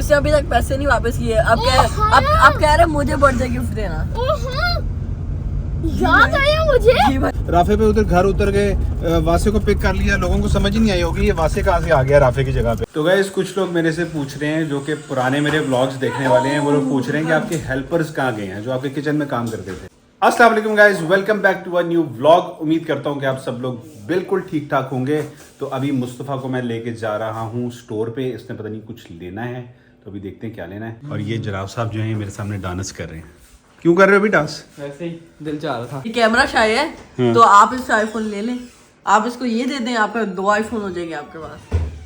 उसने अभी तक पैसे नहीं वापस किए। अब कह रहे मुझे बर्थडे गिफ्ट देना। याद आया मुझे। राफे पे उधर घर उतर गए, वासे को पिक कर लिया। लोगों को समझ ही नहीं आई होगी ये वासे कहाँ से आ गया राफे की जगह पे। तो गाइस कुछ लोग मेरे से पूछ रहे हैं, जो कि पुराने मेरे व्लॉग्स देखने वाले हैं, वो लोग पूछ रहे हैं कि आपके हेल्पर्स कहाँ गए हैं जो आपके किचन में काम करते थे। अस्सलाम वालेकुम guys, welcome back to a new vlog. उम्मीद करता हूँ कि आप सब लोग बिल्कुल ठीक ठाक होंगे। तो अभी मुस्तफ़ा को मैं लेके जा रहा हूँ स्टोर पे। इसने पता नहीं कुछ लेना है, तो अभी देखते हैं क्या लेना है। और ये जनाब साहब जो है मेरे सामने डांस कर रहे हैं। क्यों कर रहे हो अभी डांस? वैसे ही दिल चाह रहा था। ये कैमरा शाय है तो आप इससे आईफोन ले लें। आप इसको ये दे दें, आप 2 आईफोन हो जाएंगे आपके पास।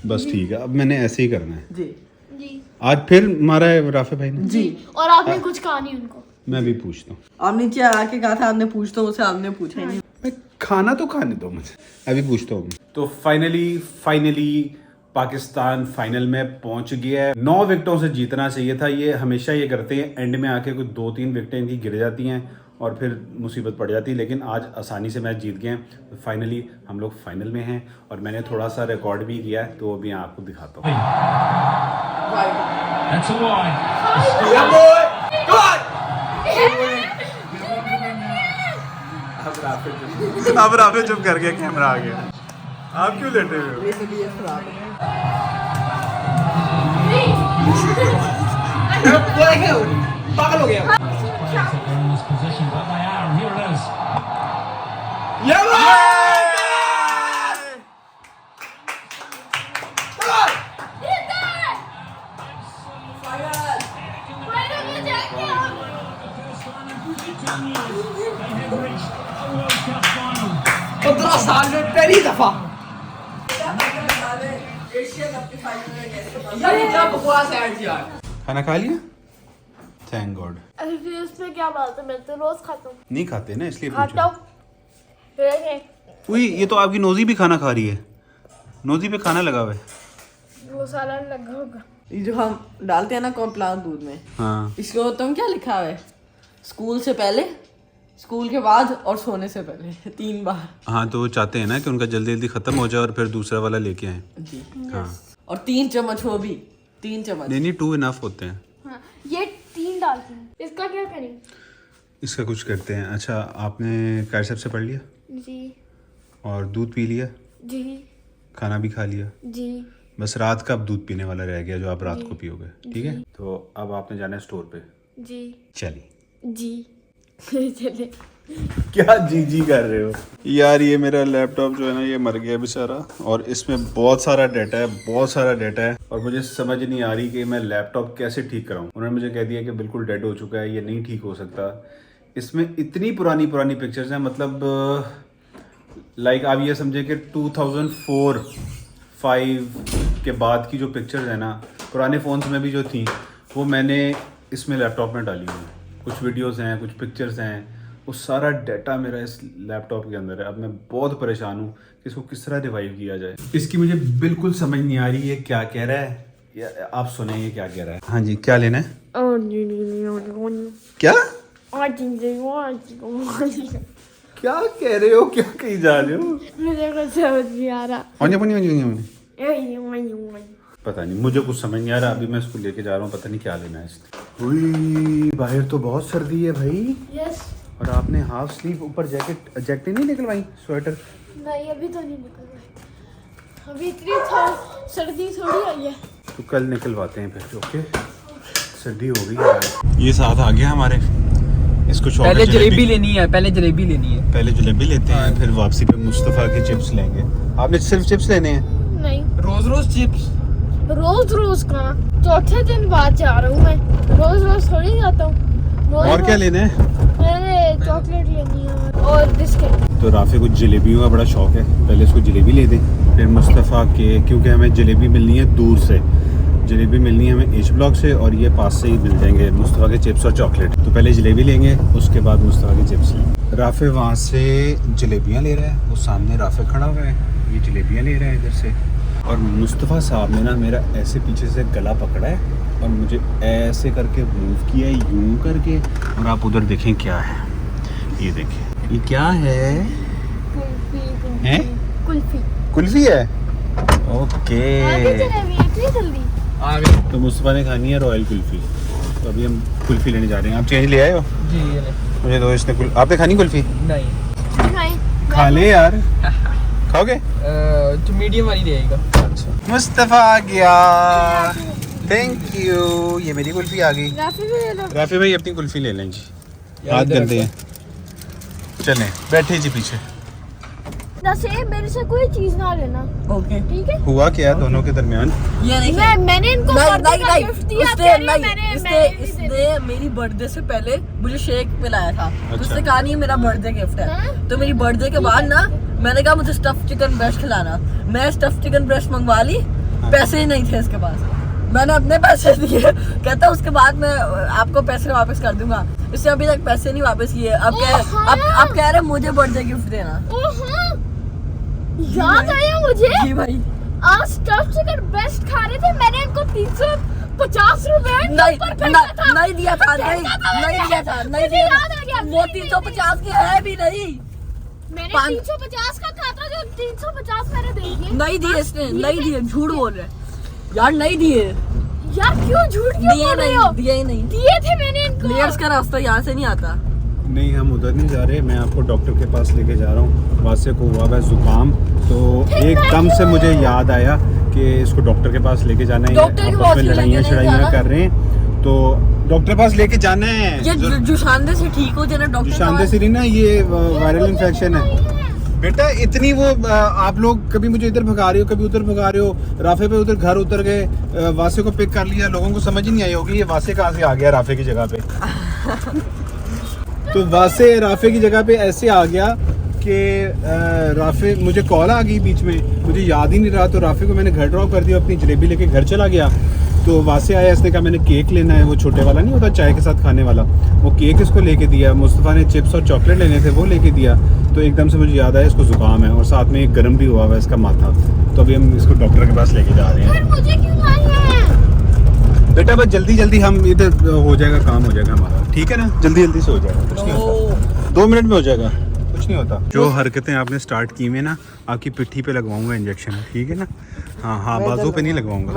बस ठीक है, अब मैंने ऐसे ही करना है। जी जी आज फिर मारा है राफे भाई ने। जी। और आपने कुछ कहा नहीं उनको। मैं भी पूछता हूँ। आप नीचे आके कहा था आपने पूछता हूँ, उसे आपने पूछा ही नहीं। भाई खाना तो खाने दो मुझे, अभी पूछता हूँ। तो फाइनली पाकिस्तान फाइनल में पहुंच गया है। 9 विकेटों से जीतना चाहिए था। ये हमेशा ये करते हैं, एंड में आके कुछ 2-3 विकेटें इनकी गिर जाती हैं और फिर मुसीबत पड़ जाती है। लेकिन आज आसानी से मैच जीत गए हैं। तो फाइनली हम लोग फाइनल में हैं और मैंने थोड़ा सा रिकॉर्ड भी किया है, तो अभी आपको दिखाता हूँ। अब राफे चुप कर गया, कैमरा आ गया। आप क्यों लेटे हुए हो? पागल हो गया। साल में पहली दफा क्या बकवास है यार। खाना खा लिया? Thank God. अरे फिर इसमें क्या बात है, मैं तो रोज खाता हूँ। नहीं खाते ना, इसलिए खाता पूछा। हूँ। उई, ये तो आपकी नोजी भी खाना खा रही है। नोजी पे खाना लगा हुआ है। वो साला लगा होगा। ये जो हम डालते हैं ना कॉम्प्लान दूध में, हाँ इसको तुम क्या लिखा है? स्कूल से पहले, स्कूल के बाद और सोने से पहले 3 बार। हाँ, तो वो चाहते हैं ना कि उनका जल्दी जल्दी खत्म हो जाए और फिर दूसरा वाला लेके आए। जी। हाँ, और 3 चम्मच हो भी, 3 चम्मच। नहीं 2 इनफ होते हैं। हाँ, ये 3 डालती हूँ। इसका क्या करें? इसका कुछ करते हैं। अच्छा, आपने कैसेप से पढ़ लिया जी और दूध पी लिया, जी खाना भी खा लिया। जी। बस रात का अब दूध पीने वाला रह गया जो आप रात को पियोगे, ठीक है? तो अब आपने जाना है स्टोर पे। जी चलिए। जी चले। क्या जी कर रहे हो यार? ये मेरा लैपटॉप जो है ना, ये मर गया बेचारा, और इसमें बहुत सारा डाटा है और मुझे समझ नहीं आ रही कि मैं लैपटॉप कैसे ठीक कराऊं। उन्होंने मुझे कह दिया कि बिल्कुल डेड हो चुका है, ये नहीं ठीक हो सकता। इसमें इतनी पुरानी पिक्चर्स हैं, मतलब लाइक आप ये समझे कि 2004-5 के बाद की जो पिक्चर्स है ना, पुराने फ़ोन्स में भी जो थी, वो मैंने इसमें लैपटॉप में डाली हुई हैं। कुछ वीडियोस हैं, कुछ पिक्चर्स हैं, वो सारा डाटा मेरा इस लैपटॉप के अंदर है। अब मैं बहुत परेशान हूँ कि इसको किस तरह रिवाइव किया जाए। इसकी मुझे बिल्कुल समझ नहीं आ रही है क्या कह रहा है। आप सुने ये क्या कह रहा है? हाँ जी, क्या लेना है? क्या क्या कह रहे हो? क्या कहीं जा रहे हो? मुझे कुछ समझ नहीं आ रहा। पता नहीं, मुझे कुछ समझ नहीं आ रहा। अभी मैं इसको लेके जा रहा हूँ, पता नहीं क्या लेना है इसने। उई, बाहर तो बहुत सर्दी है भाई। यस। और आपने हाफ स्लीव ऊपर जैकेट नहीं निकलवाई? स्वेटर नहीं, अभी तो नहीं निकल रहा। अभी इतनी सर्दी थोड़ी आई है। तो कल निकलवाते हैं फिर। ओके, सर्दी हो गई है। ये साथ आ गया हमारे। इसको पहले जलेबी लेनी है, पहले जलेबी लेते हैं, फिर वापसी पे मुस्तफ़ा के चिप्स लेंगे। आपने सिर्फ चिप्स लेने हैं? नहीं, रोज चिप्स। रोज कहाँ? चौथे दिन बाद जा रहा हूँ मैं। रोज थोड़ी जाता हूँ। और क्या लेना है? मैंने चॉकलेट लेनी है और बिस्किट। तो राफे को जलेबियों का बड़ा शौक है, पहले इसको जलेबी ले दें, फिर मुस्तफ़ा के, क्योंकि हमें जलेबी मिलनी है दूर से, जलेबी मिलनी है हमें H ब्लॉक से, और ये पास से ही मिल जाएंगे मुस्तफ़ा के चिप्स और चॉकलेट। तो पहले जलेबी लेंगे, उसके बाद मुस्तफ़ा के चिप्स लेंगे। राफे वहाँ से जलेबियाँ ले रहा है, वो सामने राफे खड़ा हुआ है, ये जलेबियाँ ले रहा है इधर से। और मुस्तफ़ा साहब ने ना मेरा ऐसे पीछे से गला पकड़ा है और मुझे ऐसे करके मूव किया है, यूं करके। और आप उधर देखें क्या है, ये देखें, ये क्या है? कुल्फी। कुल्फी है? ओके। आगे जलेबी इतनी जल्दी? आ गए तो मुस्तफ़ा ने खानी है रॉयल कुल्फ़ी, तो अभी हम कुल्फ़ी लेने जा रहे हैं। आप चेंज ले आए हो? जी ये ले। मुझे दो इसने आपने खानी कुल्फ़ी? नहीं खा ले यार। खाओगे? तो मीडियम वाली देगा। अच्छा मुस्तफ़ा आ गया, थैंक यू। ये मेरी कुल्फ़ी आ गई। राफी भाई अपनी कुल्फ़ी ले लें जी, हाथ गंदे हैं। चलें बैठे जी पीछे। मेरे से कोई चीज ना लेना, ओके ठीक है? हुआ क्या दोनों के दरमियान? ये नहीं मैंने इनको बर्थडे का गिफ्ट दिया, इसने मेरी बर्थडे से पहले मुझे शेक पिलाया था। अच्छा। तो उसने कहा नहीं मेरा बर्थडे गिफ्ट है। हाँ? तो मेरी बर्थडे के बाद ना मैंने कहा मुझे स्टफ चिकन ब्रेस्ट खिलाना। मैं स्टफ चिकन ब्रेस्ट मंगवा ली, पैसे ही नहीं थे इसके पास। मैंने अपने पैसे दिए, कहता उसके बाद मैं आपको पैसे वापस कर दूंगा। इससे अभी तक पैसे नहीं वापस किए। अब कह रहे मुझे बर्थडे गिफ्ट देना। याद आया मुझे, जी भाई। आज स्टफ चिकन ब्रेस्ट खा रहे थे, मैंने इनको 350 रुपए नहीं दिया था, नहीं दिया था। वो 350 की है भी नहीं। मैंने 350 का कहा था, जो 350 मैंने दे दिए। नहीं दिए इसने, नहीं दिए, झूठ बोल रहे यार, नहीं दिए यार। क्यों झूठ क्यों बोल रहे हो? दिए ही नहीं। दिए थे मैंने इनको। लेयर्स का रास्ता यहाँ से नहीं आता। नहीं हम उधर नहीं जा रहे, मैं आपको डॉक्टर के पास लेके जा रहा हूँ। वासे को हुआ है जुकाम, तो एकदम से मुझे याद आया कि इसको डॉक्टर के पास लेके जाना है। डॉक्टर के पास आपस में लड़ाइयाँ शड़ाइयाँ कर रहे हैं, तो डॉक्टर के पास लेके जाना है। ये जुशांदे से ठीक हो जाना डॉक्टर। जुशांदे से नहीं ना, ये वायरल इन्फेक्शन है बेटा। इतनी वो आप लोग कभी मुझे इधर भगा रहे हो, कभी उधर भगा रहे हो। राफे पे उधर घर उतर गए, वासे को पिक कर लिया। लोगों को समझ ही नहीं आई होगी ये वासे कहाँ से आ गया राफे की जगह पे। तो वासे राफे की जगह पे ऐसे आ गया कि राफे, मुझे कॉल आ गई बीच में, मुझे याद ही नहीं रहा। तो राफे को मैंने घर ड्रॉप कर दिया, अपनी जलेबी लेके घर चला गया। तो वासे आया, इसने कहा मैंने केक लेना है, वो छोटे वाला नहीं होता चाय के साथ खाने वाला, वो केक इसको लेके दिया। मुस्तफ़ा ने चिप्स और चॉकलेट लेने थे, वो लेके दिया। तो एकदम से मुझे याद आया इसको जुकाम है, और साथ में एक गर्म भी हुआ हुआ है इसका माथा। तो अभी हम इसको डॉक्टर के पास लेके जा रहे हैं। मुझे क्यों लाई है? बेटा बस जल्दी जल्दी हम इधर हो जाएगा, काम हो जाएगा हमारा, ठीक है ना? जल्दी जल्दी से हो जाएगा, कुछ नहीं होता, 2 मिनट में हो जाएगा, कुछ नहीं होता। जो हरकतें आपने स्टार्ट की में ना, आपकी पिट्ठी पे लगवाऊंगा इंजेक्शन, ठीक है ना? हाँ बाजू पे नहीं लगवाऊंगा,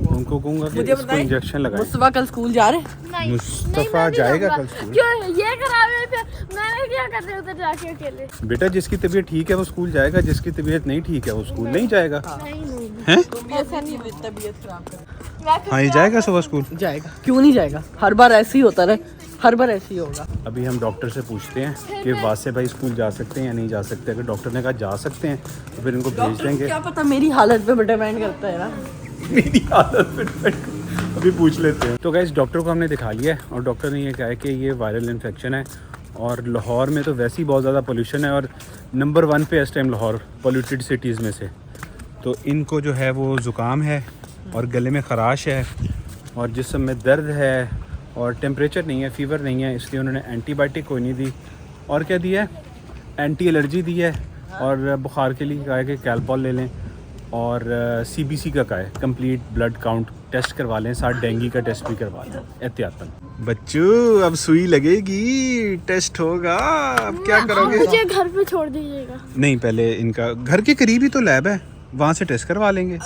उनको कहूँगा कि इसको इंजेक्शन लगाएं। मुस्तफा कल स्कूल जा रहे? नहीं, मुस्तफा मैं नहीं जाएगा जाऊंगा। कल स्कूल। क्यों ये करा रहे थे? मैंने क्या कर रहे उधर जाके अकेले? बेटा जिसकी तबीयत ठीक है वो स्कूल जाएगा, जिसकी तबीयत नहीं ठीक है वो स्कूल नहीं जाएगा। नहीं हैं? ऐसा नहीं, तबीयत खराब कर हाँ ये जाएगा सुबह स्कूल। जाएगा, क्यों नहीं जाएगा? हर बार ऐसे ही होता रहे, हर बार ऐसे ही होगा। अभी हम डॉक्टर से पूछते हैं कि वासे भाई स्कूल जा सकते हैं या नहीं जा सकते। अगर डॉक्टर ने कहा जा सकते हैं तो फिर इनको भेज डॉक्टर को देंगे। क्या पता, मेरी हालत पे डिपेंड करता है ना। मेरी हालत पे depend- अभी पूछ लेते हैं। तो गाइस डॉक्टर को हमने दिखा लिया है, और डॉक्टर ने ये कहा है कि ये वायरल इन्फेक्शन है, और लाहौर में तो वैसे ही बहुत ज़्यादा पोल्यूशन है, और नंबर 1 पे इस टाइम लाहौर पोल्यूटेड सिटीज़ में से। तो इनको जो है वो ज़ुकाम है, और गले में ख़राश है, और जिस्म में दर्द है, और टेम्परेचर नहीं है, फीवर नहीं है, इसलिए उन्होंने एंटीबायोटिक कोई नहीं दी। और क्या दिया है? एंटी एलर्जी दी है, और बुखार के लिए कहा है कि कैलपॉल ले लें, और CBC का है, कंप्लीट ब्लड काउंट टेस्ट करवा लें, साथ डेंगू का टेस्ट भी करवा लें एहतियातन। बच्चों अब सुई लगेगी, टेस्ट होगा, अब क्या करोगे? मुझे घर पे छोड़ दीजिएगा। नहीं पहले इनका घर के करीब ही तो लैब है, वहाँ से टेस्ट करवा लेंगे।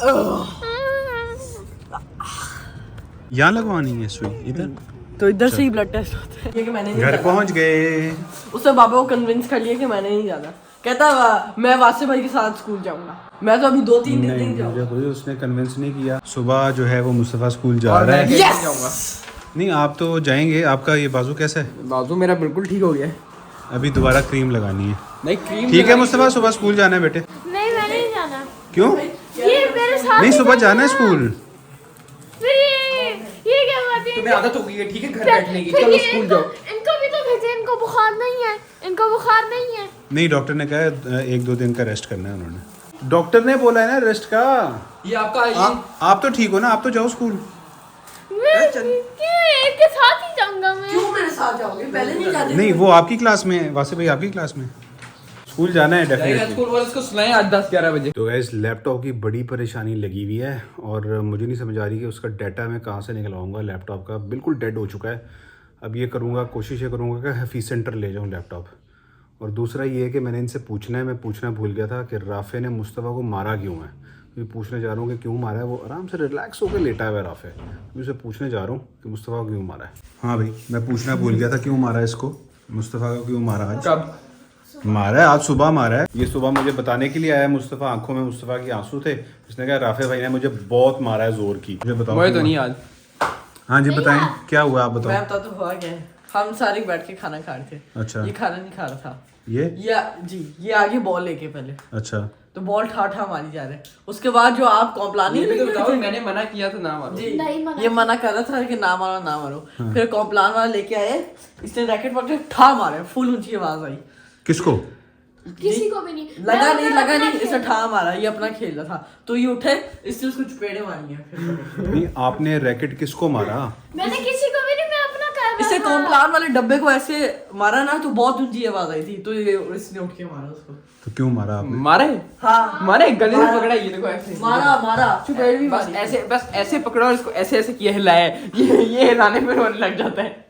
यहाँ लगवानी है सुई? इधर तो इधर से ही ब्लड टेस्ट होते हैं। ये कि मैंने नहीं घर जाना। पहुँच गए। उसने बाबा को कन्विंस कर लिया कि मैंने नहीं जाना। कहता मैं वासे भाई के साथ स्कूल जाऊंगा। मैं तो अभी 2-3 दिन नहीं जाऊंगा। मुझे कोई उसने कन्विंस नहीं किया। सुबह जो है वो मुस्तफ़ा स्कूल जा रहा है। जाऊंगा। नहीं आप तो जाएंगे, आपका ये बाजू कैसा है? बाजू मेरा बिल्कुल ठीक हो गया है। अभी दोबारा क्रीम लगानी है। नहीं क्रीम ठीक है मुस्तफ़ा, सुबह स्कूल जाना है बेटे। नहीं मैं नहीं जाना। क्यों? ये मेरे साथ नहीं सुबह जाना है स्कूल। फिर ये क्या बात है? तुम्हें आदत हो गई है, ठीक है, घर बैठने की। चलो स्कूल जाओ। इनको भी तो भेजे, इनको बुखार नहीं है, इनको बुखार नहीं है। नहीं डॉक्टर ने कहा है 1-2 दिन का रेस्ट करना है उन्होंने। डॉक्टर ने बोला है ना रेस्ट का। ये आपका आप तो ठीक हो ना? आप तो जाओ स्कूल। मैं इनके साथ ही जाऊंगा मैं। क्यों मेरे साथ जाओगे? पहले नहीं जाते? नहीं वो आपकी क्लास में है, वासे भाई आपकी क्लास में। स्कूल जाना है डेफिनेटली। स्कूल वाले इसको सुनाए आज 10-11 बजे। तो गैस लैपटॉप की बड़ी परेशानी लगी हुई है, और मुझे नहीं समझ आ रही कि उसका डाटा मैं कहाँ से निकलवाऊंगा। लैपटॉप का बिल्कुल डेड हो चुका है। अब ये करूँगा, कोशिश ये करूँगा कि हफीज़ सेंटर ले जाऊँ लैपटॉप। और दूसरा ये है कि मैंने इनसे पूछना है, मैं पूछना भूल गया था कि राफे ने मुस्तफ़ा को मारा क्यों है। ये पूछने जा रहा हूँ कि क्यों मारा है। वो आराम से रिलैक्स होकर लेटा हुआ राफे। मैं उसे पूछने जा रहा हूँ कि मुस्तफ़ा को क्यों मारा है। हाँ भाई, मैं पूछना भूल गया था, क्यों मारा है इसको, मुस्तफ़ा को क्यों मारा आज? कब मारा है आज सुबह मारा है। ये सुबह मुझे बताने के लिए आया मुस्तफ़ा, आंखों में मुस्तफ़ा के आंसू थे। उसने कहा राफे भाई ने मुझे बहुत मारा है जोर की। मुझे बताओ। मुझे तो नहीं याद। हाँ जी बताएं, क्या हुआ आप बताओ। मैं बताता तो हुआ क्या है, हम सारे बैठ के खाना खा रहे थे। अच्छा। ये खाना नहीं खा रहा था। ये ये आगे बॉल लेके पहले अच्छा, तो बॉल ठा मारी जा रहे हैं। उसके बाद जो आप कॉम्प्लान ये भी तो बताओ, मैंने मना किया था ना मारो। जी नहीं मना ये मना कर रहा था कि ना मारो ना मारो। फिर कॉम्प्लान वाला लेके आए, इसने रैकेट पकड़े ठा मारे, फुल ऊंची आवाज आई। किसको? किसी को भी नहीं लगा मैं नहीं इसे ठा मारा, ये अपना खेल रहा था तो ये उठे, इससे उसको चपेड़े मारी हैं। नहीं, आपने रैकेट किसको मारा? मैंने किसी को भी नहीं, मैं अपना कर रहा इसे था। कॉम्प्लान वाले डब्बे को ऐसे मारा ना तो बहुत ऊंची आवाज आई थी, तो ये इसने उठ के मारा उसको। तो क्यों मारा आपने? मारे हाँ मारे, गले से पकड़ा, ये देखो ऐसे मारा चपेड़ भी बस मारी। बस ऐसे पकड़ो और इसको ऐसे ऐसे किया, हिलाया, ये हिलाने में रोने लग जाता है।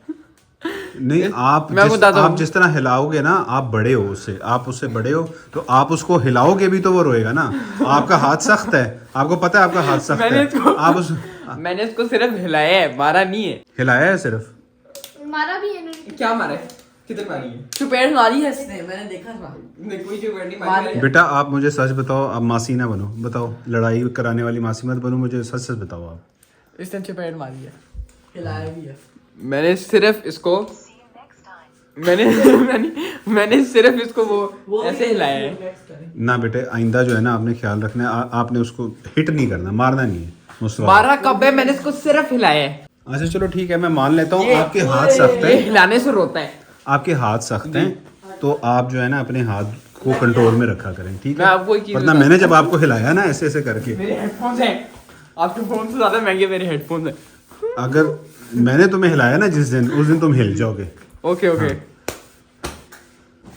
नहीं, आप मैं बताता हूँ। आप जिस तरह हिलाओगे ना, आप बड़े हो उससे, आप उससे बड़े हो तो आप उसको हिलाओगे भी तो वो रोएगा ना। आपका हाथ सख्त है, आपको पता है आपका हाथ सख्त है। आप उस मैंने इसको सिर्फ हिलाया है, मारा नहीं है। हिलाया है सिर्फ। मारा भी है इन्होंने। क्या मारा है? कितने मारी है? चपेड़ मारी है इसने, मैंने देखा था। नहीं, कोई चपेड़ नहीं मारी मारी है। बेटा आप मुझे सच बताओ, आप मासी ना बनो, बताओ, लड़ाई कराने वाली मासी मत बनो, मुझे सच सच बताओ आप। इसने चपेड़ मारी है, हिलाया भी है। मैंने सिर्फ इसको मैंने सिर्फ इसको वो ऐसे हिलाया है। ना बेटे, आइंदा जो है ना आपने ख्याल रखना है, आपने उसको हिट नहीं करना, मारना नहीं है मुस्तफा। मारा कब है? मैंने इसको सिर्फ हिलाया है। अच्छा चलो ठीक है, मैं मान लेता हूँ ये- आपके हाथ सख्त ये है, हिलाने से रोता है। आपके हाथ सख्त हैं, तो आप जो है ना अपने हाथ को कंट्रोल में रखा करें, ठीक मैं है? आपको एक चीज वरना मैंने जब आपको हिलाया ना ऐसे ऐसे करके, मेरे हेडफोन्स हैं, आपके फोन से ज्यादा महंगे मेरे हेडफोन्स हैं। अगर मैंने तुम्हें हिलाया ना जिस दिन, उस दिन तुम हिल जाओगे। Okay okay.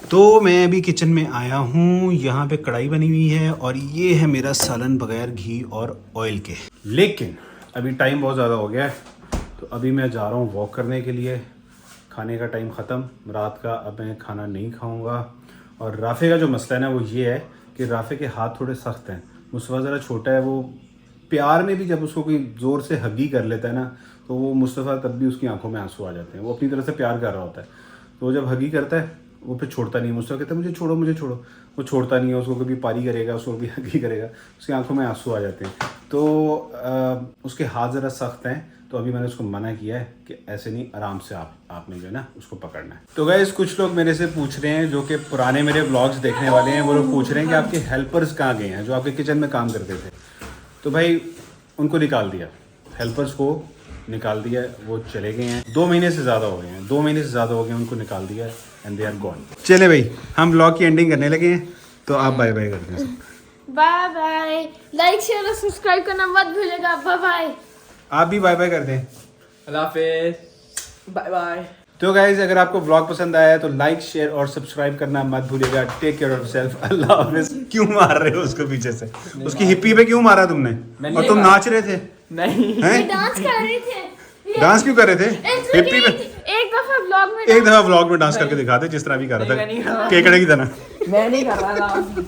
तो मैं अभी किचन में आया हूँ, यहाँ पे कढ़ाई बनी हुई है और ये है मेरा सालन बगैर घी और ऑयल के। लेकिन अभी टाइम बहुत ज़्यादा हो गया है, तो अभी मैं जा रहा हूँ वॉक करने के लिए। खाने का टाइम ख़त्म रात का, अब मैं खाना नहीं खाऊंगा। और राफ़े का जो मसला है ना वो ये है कि राफ़े के हाथ थोड़े सख्त हैं। मुस्तफ़ा ज़रा छोटा है, वो प्यार में भी जब उसको कोई ज़ोर से हगी कर लेता है ना, तो वो मुस्तफ़ा तब भी उसकी आंखों में आंसू आ जाते हैं। वो अपनी तरह से प्यार कर रहा होता है, तो वो जब हगी करता है वो फिर छोड़ता नहीं है। मुझसे कहता है मुझे छोड़ो मुझे छोड़ो, वो छोड़ता नहीं है। उसको कभी पारी करेगा, उसको कभी हगी करेगा, उसकी आंखों में आंसू आ जाते हैं। तो उसके हाथ ज़रा सख्त हैं, तो अभी मैंने उसको मना किया है कि ऐसे नहीं, आराम से आपने जो है ना उसको पकड़ना है। तो गाइस कुछ लोग मेरे से पूछ रहे हैं, जो कि पुराने मेरे व्लॉग्स देखने वाले हैं, वो लोग पूछ रहे हैं कि आपके हेल्पर्स कहाँ गए हैं जो आपके किचन में काम करते थे। तो भाई उनको निकाल दिया, हेल्पर्स को निकाल दिया, वो चले गए हैं। 2 महीने से ज़्यादा हो गए हैं, 2 महीने से ज़्यादा हो गए, उनको निकाल दिया एंड दे आर गॉन। चले भाई, हम ब्लॉग की एंडिंग करने लगे हैं, तो आप बाय बाय कर दें। बाय बाय, लाइक शेयर और सब्सक्राइब करना मत भूलिएगा। Bye bye. आप भी बाय बाय कर दें। अल्लाह हाफिज़। Bye bye. तो गाइज अगर आपको ब्लॉग पसंद आया है तो लाइक शेयर और सब्सक्राइब करना मत भूलिएगा। Take care of yourself. अल्लाह हाफिज़। क्यों मार रहे हो उसको पीछे से? उसकी हिप्पी पे क्यों मारा तुमने? मैंने और तुम मारा। नाच रहे थे नहीं, हैं? डांस कर रहे थे। डांस क्यों कर रहे थे हिप्पी पे? एक दफा व्लॉग में एक दफा व्लॉग में डांस करके दिखाते जिस तरह भी कर नहीं, रहा मैं नहीं कर था, रहा। केकड़े की तरह। मैं नहीं कर रहा था।